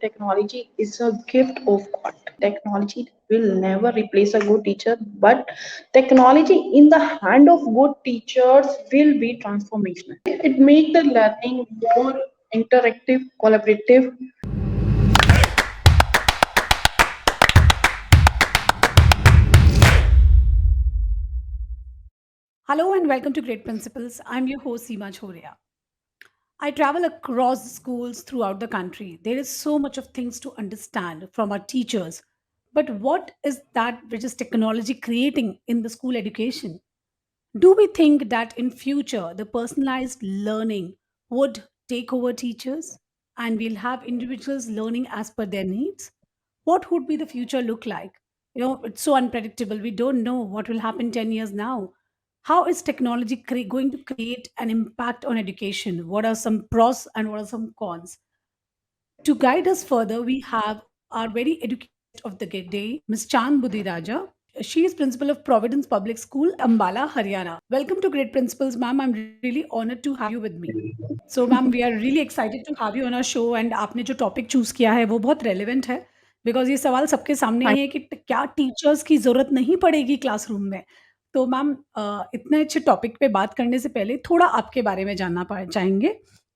Technology is a gift of God. Technology will never replace a good teacher, but technology in the hand of good teachers will be transformational. It makes the learning more interactive, collaborative. Hello and welcome to Great Principles. I'm your host Seema Chhoriya. I travel across schools throughout the country. There is so much of things to understand from our teachers. But what is that which is technology creating in the school education? Do we think that in future the personalized learning would take over teachers and we'll have individuals learning as per their needs? What would be the future look like? It's so unpredictable. We don't know what will happen 10 years now. How is technology going to create an impact on education? What are some pros and what are some cons? To guide us further, we have our very educated guest of the day, Ms. Chand Budhiraja. She is principal of Providence Public School, Ambala, Haryana. Welcome to Great Principles, ma'am. I'm really honored to have you with me. So, ma'am, we are really excited to have you on our show. And आपने जो topic choose किया है वो बहुत relevant है because ये सवाल सबके सामने ही है कि क्या टीचर्स की जरूरत नहीं पड़ेगी क्लासरूम में। तो मैम, इतने अच्छे टॉपिक पे बात करने से पहले थोड़ा आपके बारे में जानना चाहेंगे।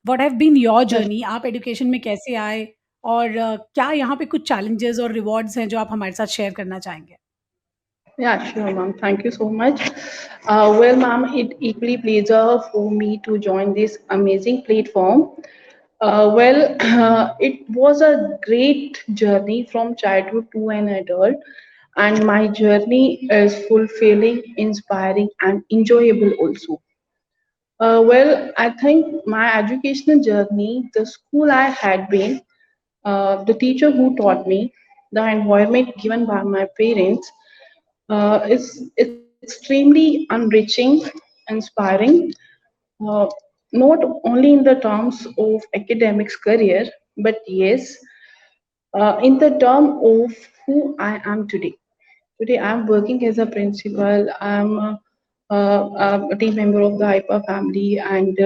What have been your Yes, journey? आप एजुकेशन में कैसे आए और क्या यहाँ पे कुछ चैलेंजेस और रिवॉर्ड्स हैं जो आप हमारे साथ शेयर करना चाहेंगे? yeah, sure, ma'am. Thank you so much. Well, ma'am, it equally pleasure for me to join this amazing platform. It was a great journey from childhood to an adult, and my journey is fulfilling, inspiring, and enjoyable also. I think my educational journey, the school I had been, the teacher who taught me, the environment given by my parents, is extremely enriching, inspiring, uh, not only in the terms of academics career, but yes, in the term of who I am today. Today, I'm working as a principal. I'm a team member of the HIPAA family and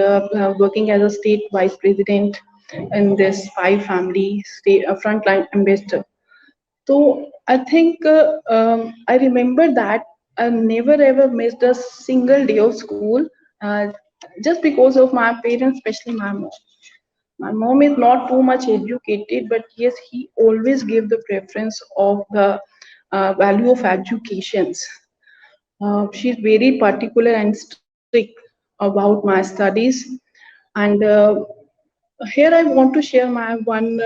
working as a state vice president in this five family state frontline ambassador. So I think I remember that I never ever missed a single day of school, uh, just because of my parents, especially my mom. My mom is not too much educated, but yes, he always gave the preference of the value of educations. She's very particular and strict about my studies, and here I want to share my one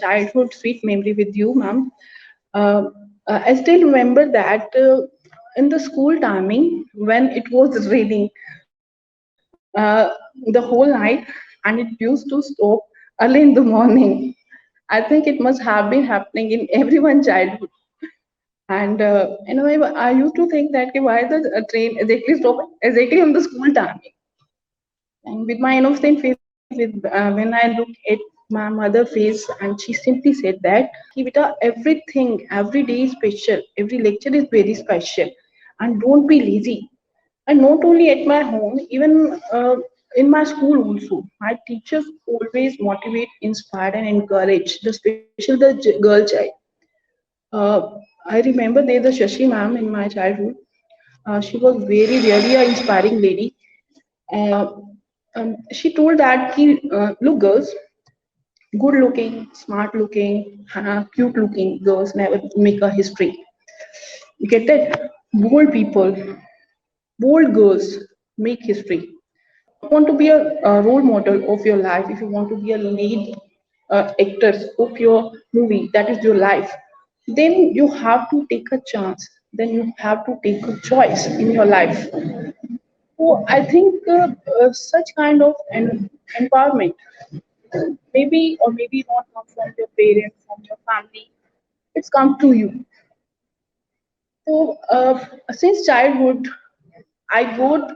childhood sweet memory with you, ma'am. Uh, I still remember that in the school timing when it was raining the whole night and it used to stop early in the morning. I think it must have been happening in everyone's childhood. And I used to think that okay, why the train exactly stop exactly on the school timing. And with my innocent face, when I looked at my mother face, and she simply said that, "Ki beta, everything, every day is special. Every lecture is very special, and don't be lazy." And not only at my home, even in my school also, my teachers always motivate, inspire, and encourage. The special the girl child. Uh, I remember there's a Shashi ma'am in my childhood. She was really an inspiring lady. Uh, she told that, look, girls, good looking, smart looking, cute looking girls never make a history. You get that? Bold people, bold girls make history. If you want to be a role model of your life, if you want to be a lead actor of your movie, that is your life, then you have to take a chance. Then you have to take a choice in your life. So I think such kind of empowerment, maybe or maybe not come from your parents, from your family, it's come to you. So since childhood, I got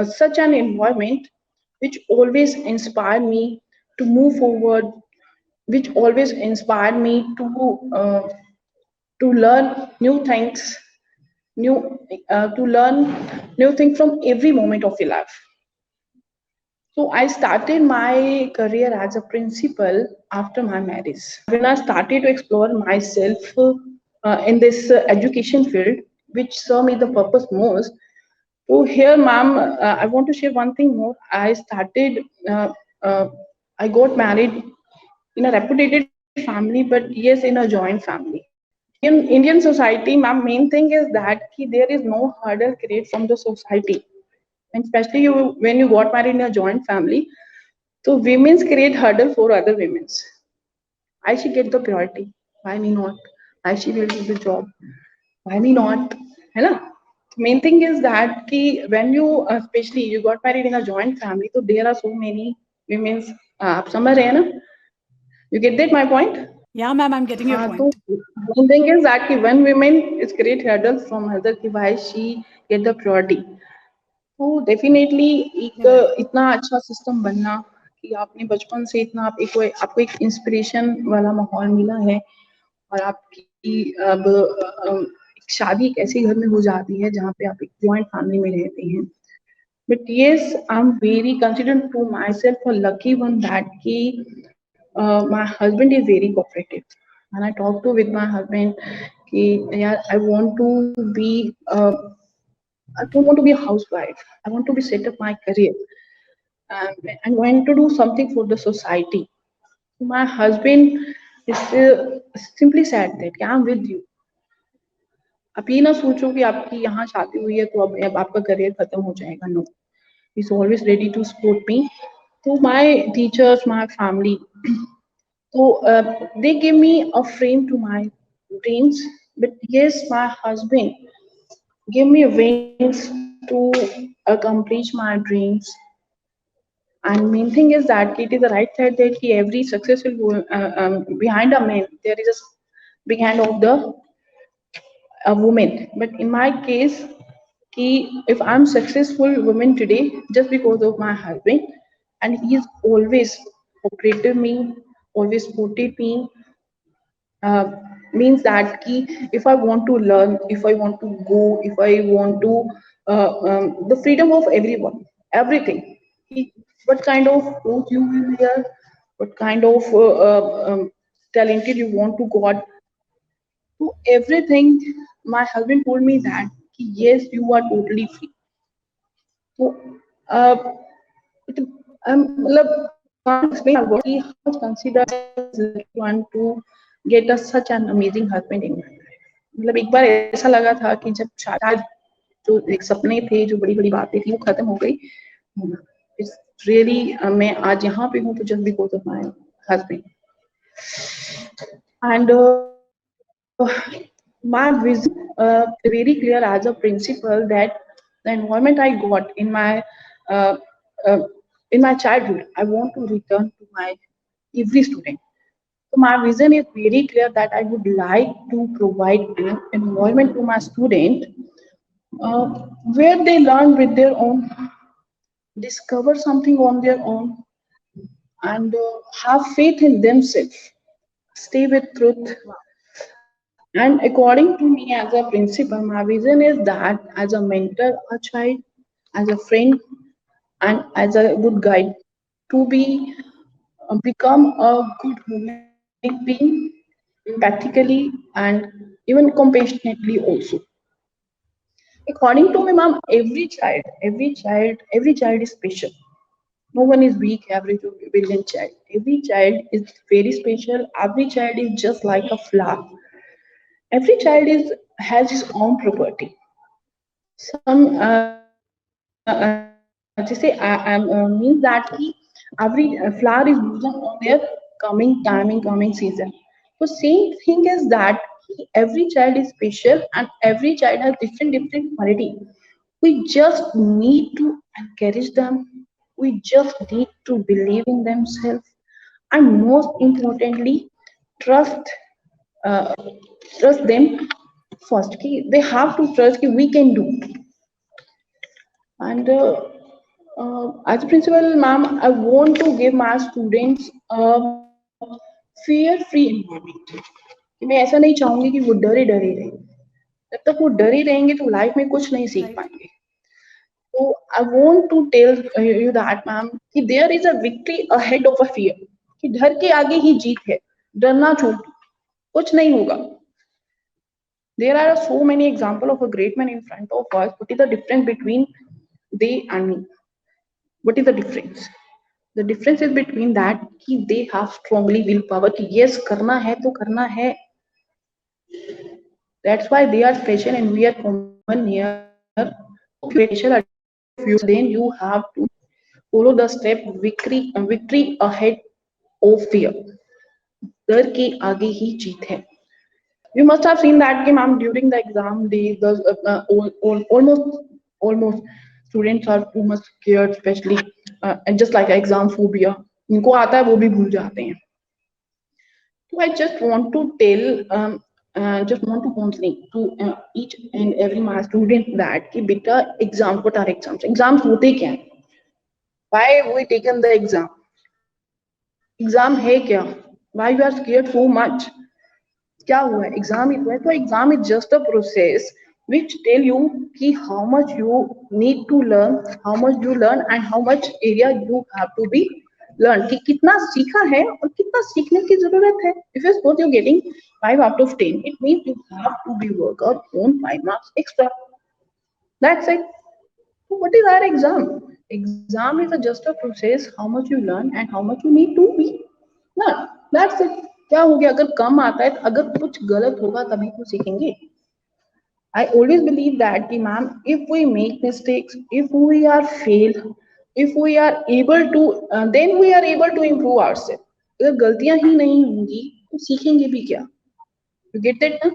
such an environment which always inspired me to move forward, which always inspired me to learn new things, new to learn new things from every moment of your life. So I started my career as a principal after my marriage. When I started to explore myself in this education field, which served me the purpose most. So here, ma'am, I want to share one thing more. Uh, uh, I got married in a reputed family, but yes, in a joint family. In Indian society, ma'am, main thing is that there is no hurdle created from the society, and especially when you got married in a joint family, so women's create hurdle for other women's. I should get the priority. Why me not? I should will do the job. Why me not? है ना? Main thing is that कि when you especially you got married in a joint family, so there are so many women's. आप समझ रहे हैं ना? You get that my point? Yeah, ma'am, I'm getting your हाँ तो point. one thing is that कि when women is create hurdles from other कि why she get the priority. तो डेफिनेटली एक Right. इतना अच्छा सिस्टम बनना कि आपने बचपन से इतना आप एक आपको एक इंस्पिरेशन वाला माहौल मिला है और आपकी अब एक शादी एक ऐसे घर में हो जाती है जहाँ पे आप एक जॉइंट फैमिली में रहते हैं but yes I am very consider to myself a lucky one that कि my husband is very cooperative and I talk to with my husband कि यार I want to be I don't want to be a housewife. I want to be set up my career. I want to do something for the society. My husband is simply said that I'm with you. आप ये ना सोचो कि आपकी यहाँ शादी हुई है तो अब आपका करियर खत्म हो जाएगा no he's always ready to support me to my teachers my family so they give me a frame to my dreams but yes my husband give me wings to accomplish my dreams. And main thing is that it is the right side that every successful behind a man there is a big hand of the a woman. But in my case, if I'm successful woman today just because of my husband, and he is always operated me, always supported me, uh, means that if I want to learn, if I want to go, if I want to the freedom of everyone, everything. What kind of clothes you will wear, what kind of talented you want to God, to everything. My husband told me that yes, you are totally free. So, uh, it, I can't explain my word how much consider this lucky one to get us such an amazing husband in my life. मतलब एक बार ऐसा लगा था कि जब शायद जो एक सपने थे जो बड़ी बड़ी बातें थी वो खत्म हो गई इट्स रियली मैं आज यहाँ पे हूँ तो just because of my husband and my vision very clear as a principal that the environment I got uh, uh, in my childhood I want to return to my every student. So my vision is very clear that I would like to provide an environment to my student uh, where they learn with their own, discover something on their own, and have faith in themselves, stay with truth. And according to me, as a principal, my vision is that as a mentor, a child, as a friend, and as a good guide, to be become a good human being, empathically and even compassionately also. According to me, ma'am, every child is special. No one is weak, average, or brilliant child. Every child is very special. Every child is just like a flower. Every child is has his own property. Some जैसे means that कि every flower is bloom on their coming time in coming season. So same thing is that every child is special and every child has different quality. We just need to encourage them. We just need to believe in themselves, and most importantly, trust uh, trust them first. They have to trust that we can do. And as a principal, ma'am, I want to give my students a fear-free environment. कि मैं ऐसा नहीं चाहूंगी कि वो डरे डरे रहें. जब तक वो डरे रहेंगे तो लाइफ में कुछ नहीं सीख Right. पाएंगे. So I want to tell you that ma'am कि there is a victory ahead of a fear, कि डर के आगे ही जीत है, डरना छोड़ दो, कुछ नहीं होगा. There are so many examples of a great man in front of us. What is the difference between they and me? What is the difference? The difference is between that कि they have strongly willpower कि yes करना है तो करना है. That's why they are special and we are common here. Special advantage of you, then you have to follow the step victory ahead of fear. डर के आगे ही जीत है. You must have seen that कि ma'am during the exam days, the almost students are too much scared, especially and just like exam phobia. इनको आता है वो भी भूल जाते हैं. So I just want to tell, just want to counseling to each and every my student that कि बेटा exams, what are exams? Exams होते क्या हैं? Why we taken the exam? Exam है क्या? Why you are scared so much? क्या हुआ है? Exam ही तो है. तो exam is just a process which tell you कि how much you need to learn, how much you learn and how much area you have to be learn कि कितना सीखा है और कितना सीखने की जरूरत है. If you suppose you're getting 5 out of 10, it means you have to be work out on 5 marks extra. That's it. So what is our exam? Exam is just a process how much you learn and how much you need to be learn. That's it. क्या हो गया अगर कम आता है अगर कुछ गलत होगा तभी तो सीखेंगे. I always believe that कि ma'am if we make mistakes, if we are fail, if we are able to then we are able to improve ourselves. अगर गलतियां ही नहीं होंगी तो सीखेंगे भी क्या? You get it ना?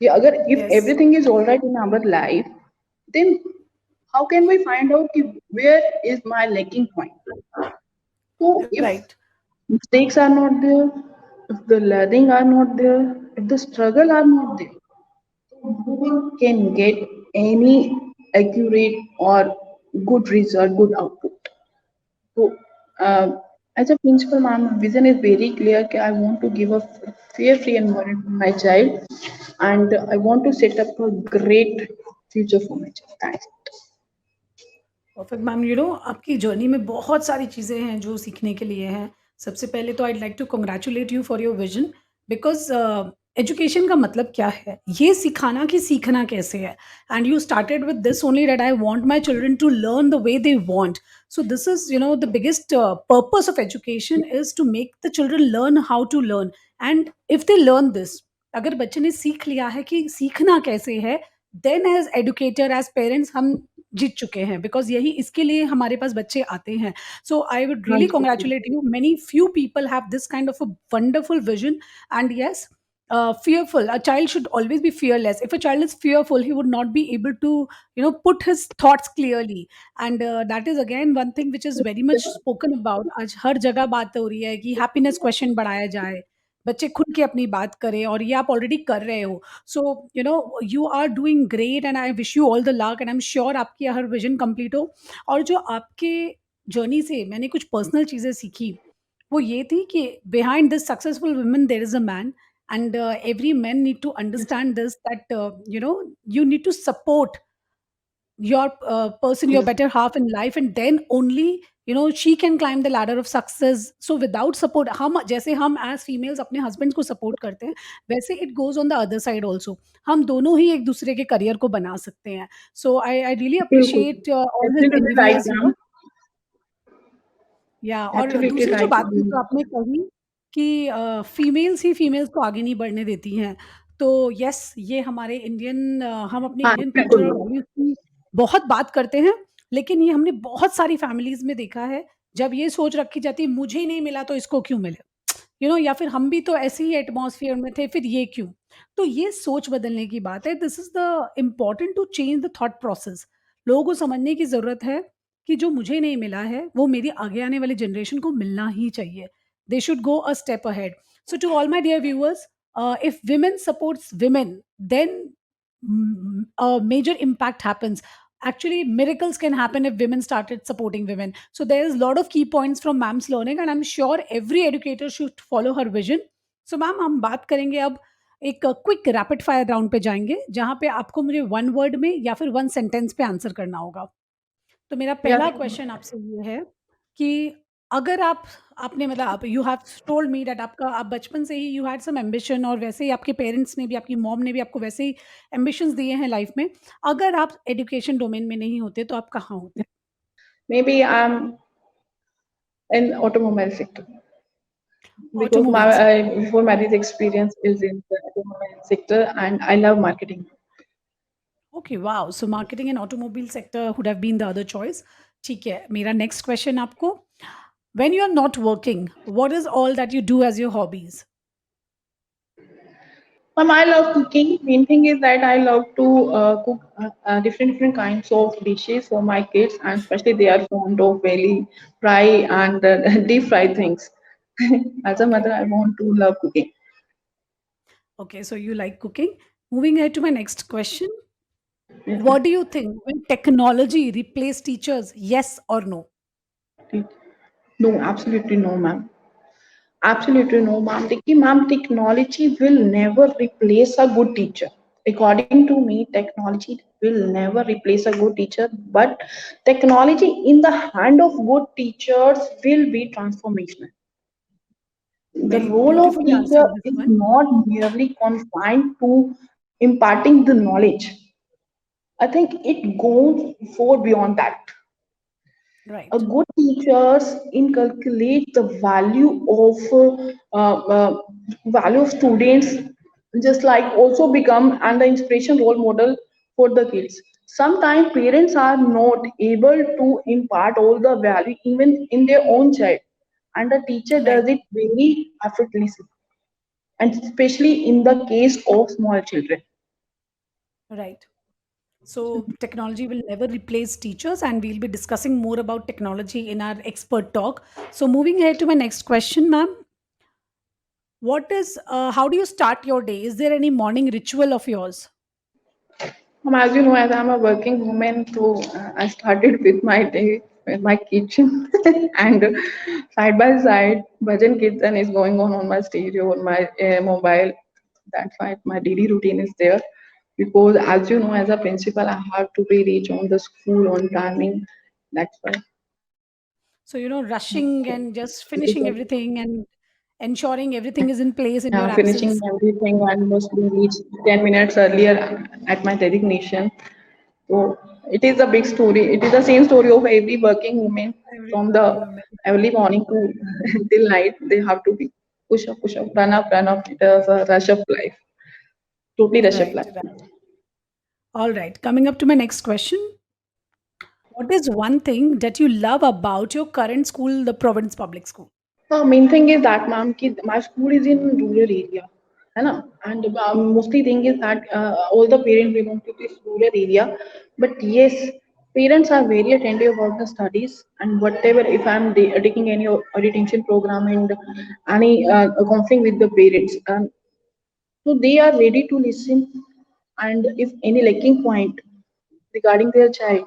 कि अगर if Yes, everything is all right in our life, then how can we find out कि where is my lacking point? So if right. mistakes are not there, if the learning are not there, if the struggle are not there, no one can get any accurate or good result, good output. So, as a principal, my vision is very clear. That I want to give a fear-free environment for my child, and I want to set up a great future for my child. Thanks. Perfect ma'am, you know आपकी journey में बहुत सारी चीज़ें हैं जो सीखने के लिए हैं। सबसे पहले तो I'd like to congratulate you for your vision because education का मतलब क्या है? ये सिखाना कि सीखना कैसे है? And you started with this only that I want my children to learn the way they want. So this is you know the biggest purpose of education is to make the children learn how to learn and if they learn this, अगर बच्चे ने सीख लिया है कि सीखना कैसे है, then as educator, as parents हम जीत चुके हैं बिकॉज़ यही इसके लिए हमारे पास बच्चे आते हैं. सो आई वुड हाँ रियली जी, congratulate you. Many few people have this kind of a wonderful vision. And yes, fearful, a child should always be fearless. If a child is fearful, he would not be able to, you know, put his thoughts clearly. And that is again one thing which is very much spoken about. आज हर जगह बात हो रही है कि happiness question बढ़ाया जाए, बच्चे खुल के अपनी बात करें, और ये आप ऑलरेडी कर रहे हो. So you know you are doing great and I wish you all the luck and I am sure आपकी हर विजन कंप्लीट हो. और जो आपके जर्नी से मैंने कुछ पर्सनल चीज़ें सीखी, वो ये थी कि behind this successful woman there is a man. And every man need to understand this, that you know, you need to support your person, your yes, better half in life, and then only, you know, she can climb the ladder of success. So without support, हम जैसे हम as females अपने husbands को support करते हैं, वैसे it goes on the other side also. हम दोनों ही एक दूसरे के career को बना सकते हैं. So I really बिल्कुल, appreciate all his absolutely right, endeavors, you know. ma'am. या और Absolutely दूसरी जो right, बात ma'am. जो आपने कही कि फीमेल्स ही फीमेल्स को आगे नहीं बढ़ने देती हैं, तो यस, ये हमारे इंडियन हम अपने हाँ, इंडियन कल्चर और बिल्कुल. वैल्यूज की बहुत बात करते हैं, लेकिन ये हमने बहुत सारी फैमिलीज में देखा है, जब ये सोच रखी जाती है मुझे नहीं मिला तो इसको क्यों मिले, यू नो, या फिर हम भी तो ऐसे ही एटमॉस्फेयर में थे, फिर ये क्यों? तो ये सोच बदलने की बात है. This is the important to change the thought process. लोगों को समझने की जरूरत है कि जो मुझे नहीं मिला है वो मेरी आगे आने वाली जनरेशन को मिलना ही चाहिए. They should go a step ahead. So to all my dear viewers, if women supports women, then a major impact happens. Actually, miracles can happen if women started supporting women. So there is a lot of key points from ma'am's learning, and I'm sure every educator should follow her vision. So ma'am, हम बात करेंगे अब, एक quick rapid fire round पे जाएंगे, जहां पे आपको मुझे वन वर्ड में या फिर वन सेंटेंस पे आंसर करना होगा. तो मेरा Yeah. पहला क्वेश्चन आपसे ये है कि अगर आपने मतलब आप you have told me that आपका आप बचपन से ही यू हैड सम एम्बिशन और वैसे ही आपके पेरेंट्स ने भी आपकी मॉम ने भी आपको वैसे ही एम्बिशंस दिए हैं लाइफ में। अगर आप एजुकेशन डोमेन में नहीं होते तो आप कहाँ होते? Maybe I'm in automobile sector because my automobile sector. before marriage experience is in the automobile sector, and I love marketing. Okay, wow! So marketing and automobile sector would have been the other choice. ठीक है, मेरा next question आपको, when you are not working, what is all that you do as your hobbies? I love cooking. Main thing is that I love to cook different kinds of dishes for my kids, and especially they are fond of very fry and deep fry things. As a okay, mother, I want to love cooking. Okay, so you like cooking. Moving ahead to my next question, Yes, ma'am. what do you think? Will technology replace teachers? Yes or no? No, absolutely no, ma'am. Absolutely no, ma'am. देखिए, ma'am, technology will never replace a good teacher. According to me, technology will never replace a good teacher, but technology in the hand of good teachers will be transformational. The Very role of beautifully teacher answered this is one. not merely confined to imparting the knowledge. I think it goes far beyond that. A Right, good teachers inculcate the uh, uh, value of students, just like also become and the inspiration role model for the kids. Sometimes parents are not able to impart all the value even in their own child, and the teacher right, does it very effortlessly, and especially in the case of small children. right. So technology will never replace teachers, and we'll be discussing more about technology in our expert talk. So moving ahead to my next question, ma'am. How do you start your day? Is there any morning ritual of yours? As you know, as I'm a working woman, so I started with my day in my kitchen, and side by side, bhajan kirtan is going on my stereo on my mobile. That's why my daily routine is there. Because as you know, as a principal, I have to be reach on the school on timing. That's why. So, rushing and just It is finishing everything and ensuring everything is in place in your finishing absence. everything and must be reached 10 minutes earlier at my designation. So it is a big story. It is the same story of every working woman Every from the working woman. early morning to till night. They have to be push up, run up, run up. It is a rush of life, totally rush of Right, life. right. All right. Coming up to my next question. What is one thing that you love about your current school, the Providence Public School? Main thing is that, ma'am, ki my school is in rural area, है ना? And mostly thing is that all the parents belong to this rural area. But yes, parents are very attentive about the studies and whatever. If I'm taking any orientation program and any counseling with the parents, so they are ready to listen. And if any lacking point regarding their child,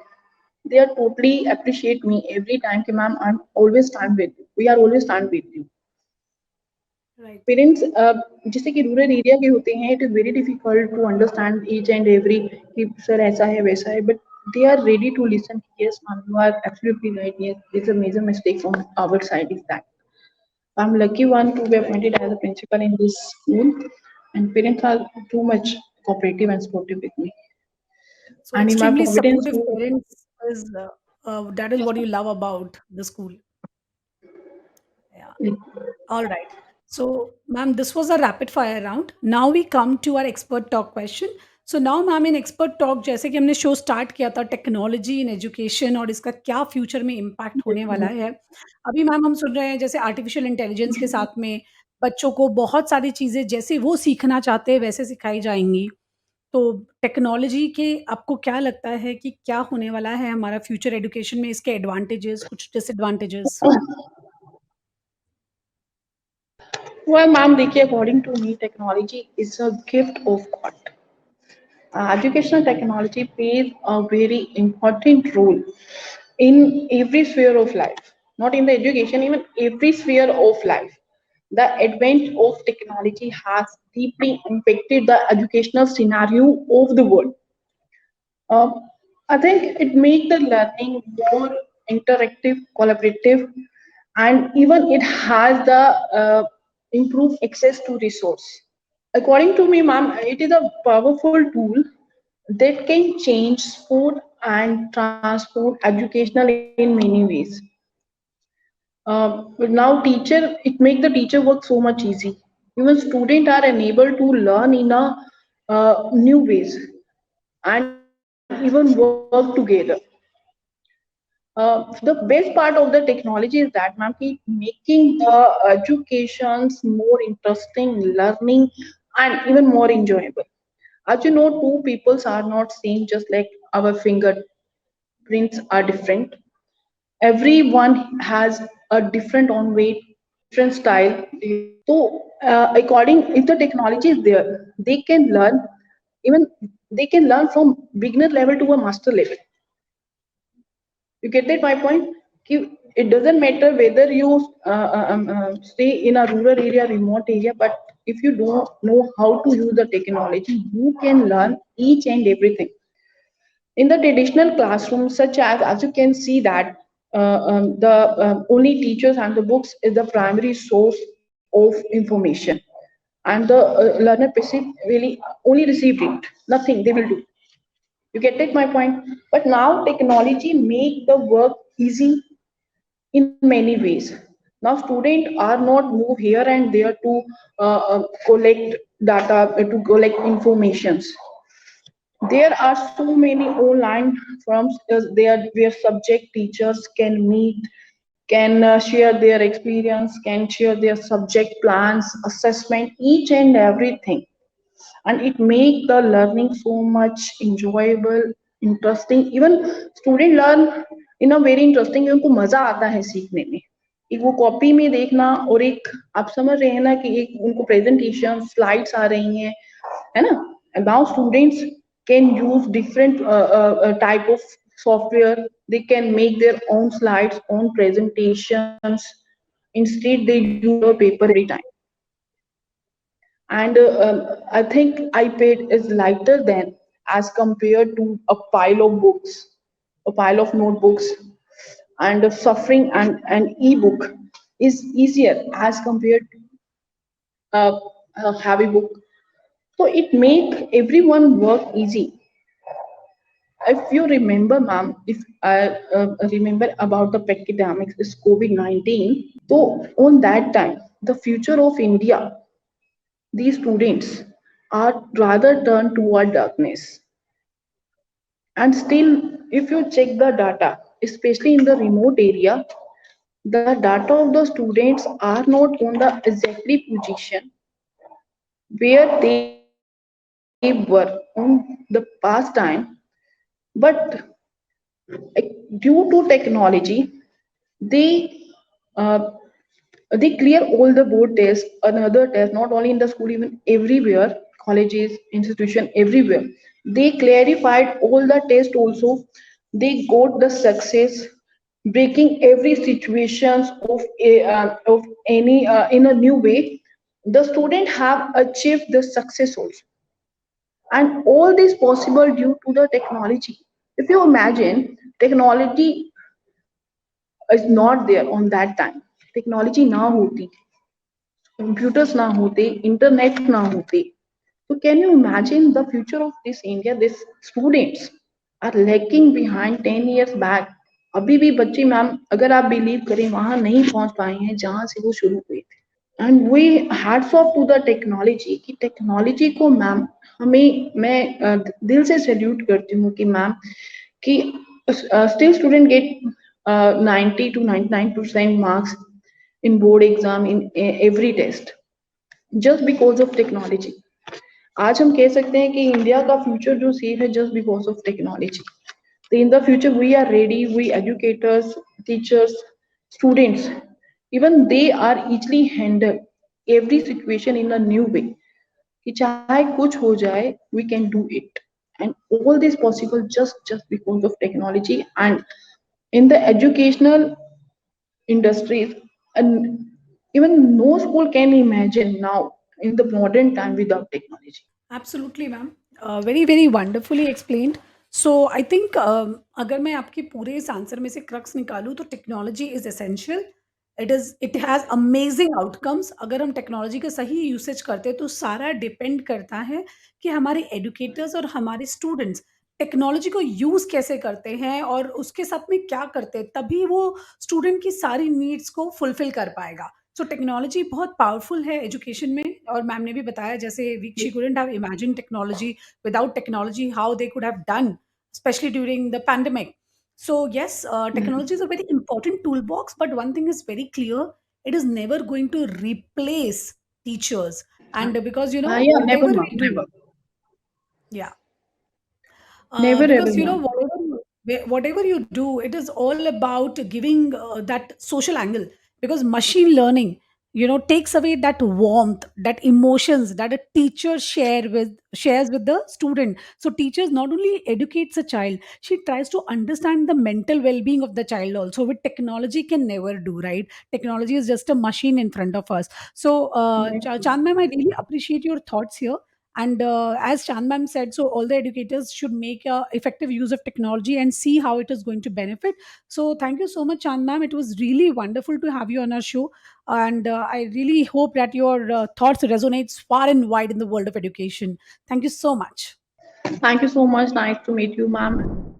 they are totally appreciate me every time. Ki, ma'am, I'm always stand with you. We are always stand with you. Right, parents जैसे कि rural area के होते हैं, it is very difficult to understand each and every कि sir ऐसा है वैसा है, but they are ready to listen. Yes ma'am, you are absolutely right, yes it's a major mistake from our side is that I am lucky one to be right. Appointed as a principal in this school, and parents are too much cooperative and supportive with me. So And in my extremely Providence supportive school, parents is that is what you love about the school. Yeah. All right. So, ma'am, this was a rapid fire round. Now we come to our expert talk question. So now, ma'am, in expert talk जैसे कि हमने show start किया था technology in education और इसका क्या future में impact होने वाला है। अभी मैम हम सुन रहे हैं जैसे आर्टिफिशियल इंटेलिजेंस के साथ में बच्चों को बहुत सारी चीज़ें जैसे वो सीखना चाहते हैं वैसे सिखाई जाएँगी। तो टेक्नोलॉजी के आपको क्या लगता है कि क्या होने वाला है हमारा फ्यूचर एजुकेशन में इसके एडवांटेजेस, कुछ डिसएडवांटेजेस? well ma'am, देखिए, according to me, technology is a gift of God. Educational technology plays a very important role in every sphere of life, not in the education, even every sphere of life. The advent of technology has deeply impacted the educational scenario of the world. I think it makes the learning more interactive, collaborative, and even it has the improved access to resource. According to me, ma'am, it is a powerful tool that can change sport and transform educational in many ways. But now teacher, it make the teacher work so much easy. Even students are enabled to learn in a new ways and even work together. The best part of the technology is that, ma'am, ki making the educations more interesting, learning, and even more enjoyable. As you know, two peoples are not same, just like our fingerprints are different. Everyone has a different on way, different style. So, according if the technology is there, they can learn even they can learn from beginner level to a master level. You get that my point? It doesn't matter whether you stay in a rural area, remote area, but if you don't know how to use the technology, you can learn each and everything. In the traditional classroom, such as you can see that the only teachers and the books is the primary source of information, and the learner really only received it. Nothing they will do. You get it my point? But now technology make the work easy in many ways. Now students are not move here and there to collect data, to collect informations. There are so many online forums there where subject teachers can meet, can share their experience, can share their subject plans, assessment, each and everything. And it make the learning so much enjoyable, interesting. Even student learn in a very interesting, उनको मजा आता है सीखने में. एक वो copy में देखना और एक आप समझ रहे हैं ना कि एक उनको प्रेजेंटेशन स्लाइड्स आ रही हैं, है ना? And now students can use different type of software. They can make their own slides, own presentations. Instead they use the paper every time. And I think ipad is lighter than as compared to a pile of books, a pile of notebooks, and suffering, and an ebook is easier as compared to a heavy book. So it make everyone work easy. If you remember, ma'am, if I remember about the pandemic, this covid-19, so on that time the future of india, these students are rather turned toward darkness. And still, if you check the data, especially in the remote area, the data of the students are not on the exactly position where they were on the past time, but due to technology, they uh, they clear all the board tests, another test, not only in the school, even everywhere, colleges, institution, everywhere. They clarified all the tests also. They got the success, breaking every situations of any in a new way. The student have achieved the success also, and all this possible due to the technology. If you imagine, technology is not there on that time. Technology ना होती, computers ना होते, internet ना होते, so can you imagine the future of this India? These students are lagging behind 10 years back. अभी भी बच्चे ma'am अगर आप बिलीव करें वहां नहीं पहुंच पाए हैं जहां से वो शुरू हुए थे. And we hats off to the technology कि टेक्नोलॉजी को मैम हमें मैं दिल से सैल्यूट करती हूँ कि मैम कि still student get 90 to 99% marks in board exam in every test just because of technology. आज हम कह सकते हैं कि इंडिया का फ्यूचर जो सेफ है just because of technology. So in the future we are ready, we educators, teachers, students, even they are easily handle every situation in a new way कि चाहे कुछ हो जाए we can do it. And all this possible just because of technology. And in the educational industries, and even no school can imagine now in the modern time without technology. Absolutely, ma'am. Very, very wonderfully explained. So I think अगर मैं आपके पूरे इस answer में से crux निकालूँ तो technology is essential. It has amazing outcomes. अगर हम टेक्नोलॉजी का सही यूसेज करते हैं तो सारा डिपेंड करता है कि हमारे एजुकेटर्स और हमारे स्टूडेंट्स टेक्नोलॉजी को यूज़ कैसे करते हैं और उसके साथ में क्या करते हैं, तभी वो स्टूडेंट की सारी नीड्स को फुलफ़िल कर पाएगा। सो टेक्नोलॉजी बहुत पावरफुल है एजुकेशन में, और मैम ने भी बताया जैसे we she couldn't have imagined technology, without technology how they could have done, especially during the pandemic. So yes, technology is a very important toolbox, but one thing is very clear: it is never going to replace teachers. And because Yeah, never, whatever ma'am, we do, never. yeah, Never ever, because ma'am. whatever you do, it is all about giving that social angle. Because machine learning, takes away that warmth, that emotions that a teacher shares with the student. So teachers not only educates a child, she tries to understand the mental well-being of the child also, which technology can never do, right? Technology is just a machine in front of us. So Right. Chand ma'am, I really appreciate your thoughts here. And as Chand ma'am said, so all the educators should make effective use of technology and see how it is going to benefit. So thank you so much, Chand ma'am. It was really wonderful to have you on our show. And I really hope that your thoughts resonates far and wide in the world of education. Thank you so much. Thank you so much. Nice to meet you, ma'am.